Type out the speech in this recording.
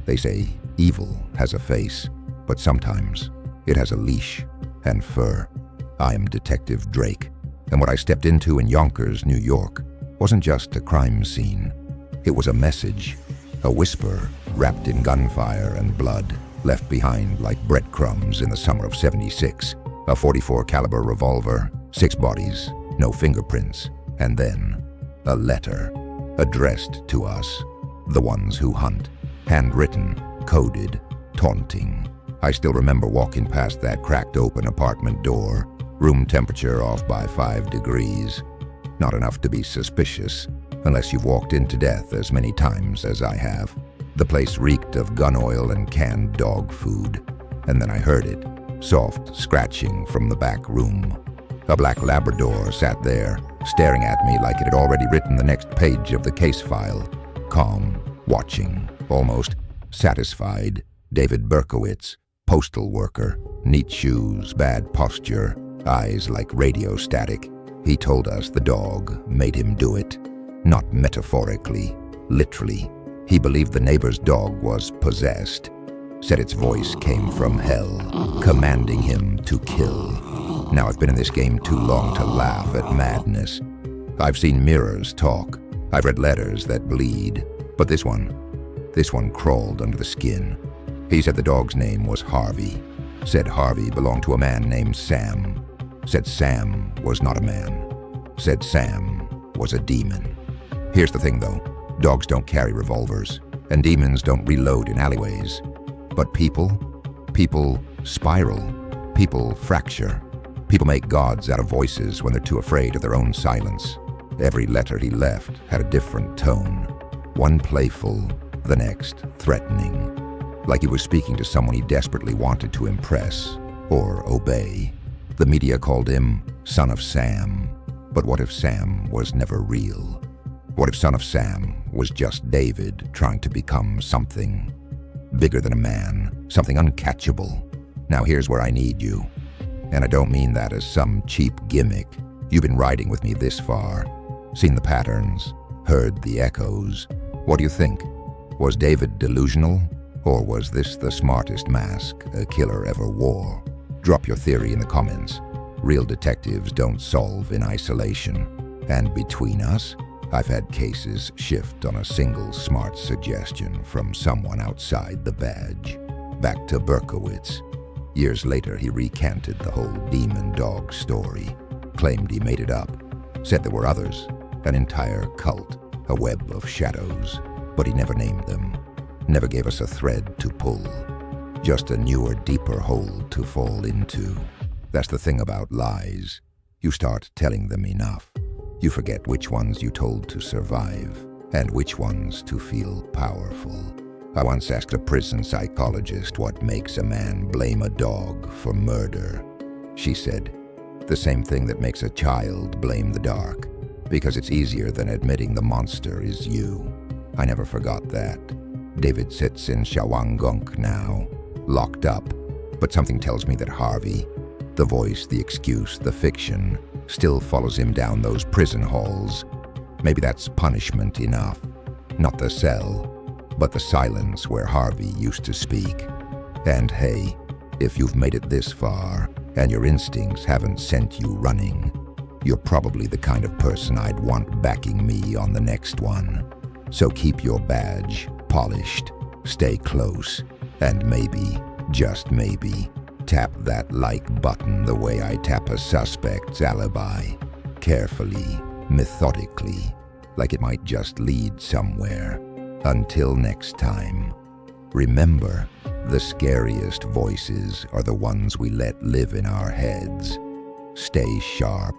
They say evil has a face, but sometimes it has a leash and fur. I'm Detective Drayk, and what I stepped into in Yonkers, New York, wasn't just a crime scene. It was a message, a whisper wrapped in gunfire and blood, left behind like breadcrumbs in the summer of '76. A .44 caliber revolver, 6 bodies, no fingerprints, and then a letter addressed to us, the ones who hunt, handwritten, coded, taunting. I still remember walking past that cracked open apartment door, room temperature off by 5 degrees. Not enough to be suspicious, unless you've walked into death as many times as I have. The place reeked of gun oil and canned dog food. And then I heard it, soft scratching from the back room. A black Labrador sat there, staring at me like it had already written the next page of the case file. Calm, watching, almost satisfied. David Berkowitz, postal worker, neat shoes, bad posture, eyes like radio static. He told us the dog made him do it. Not metaphorically, literally. He believed the neighbor's dog was possessed. Said its voice came from hell, commanding him to kill. Now I've been in this game too long to laugh at madness. I've seen mirrors talk. I've read letters that bleed. But this one crawled under the skin. He said the dog's name was Harvey. Said Harvey belonged to a man named Sam. Said Sam was not a man. Said Sam was a demon. Here's the thing though, dogs don't carry revolvers, and demons don't reload in alleyways. But people spiral, people fracture. People make gods out of voices when they're too afraid of their own silence. Every letter he left had a different tone. One playful, the next threatening. Like he was speaking to someone he desperately wanted to impress or obey. The media called him Son of Sam. But what if Sam was never real? What if Son of Sam was just David trying to become something bigger than a man, something uncatchable? Now here's where I need you. And I don't mean that as some cheap gimmick. You've been riding with me this far, seen the patterns, heard the echoes. What do you think? Was David delusional? Or was this the smartest mask a killer ever wore? Drop your theory in the comments. Real detectives don't solve in isolation. And between us, I've had cases shift on a single smart suggestion from someone outside the badge. Back to Berkowitz. Years later, he recanted the whole demon dog story, claimed he made it up, said there were others, an entire cult, a web of shadows, but he never named them, never gave us a thread to pull, just a newer, deeper hole to fall into. That's the thing about lies. You start telling them enough. You forget which ones you told to survive and which ones to feel powerful. I once asked a prison psychologist what makes a man blame a dog for murder. She said, the same thing that makes a child blame the dark, because it's easier than admitting the monster is you. I never forgot that. David sits in Shawangunk now, locked up, but something tells me that Harvey, the voice, the excuse, the fiction, still follows him down those prison halls. Maybe that's punishment enough. Not the cell, but the silence where Harvey used to speak. And hey, if you've made it this far and your instincts haven't sent you running, you're probably the kind of person I'd want backing me on the next one. So keep your badge polished, stay close, and maybe, just maybe, tap that like button the way I tap a suspect's alibi. Carefully, methodically, like it might just lead somewhere. Until next time, remember, the scariest voices are the ones we let live in our heads. Stay sharp.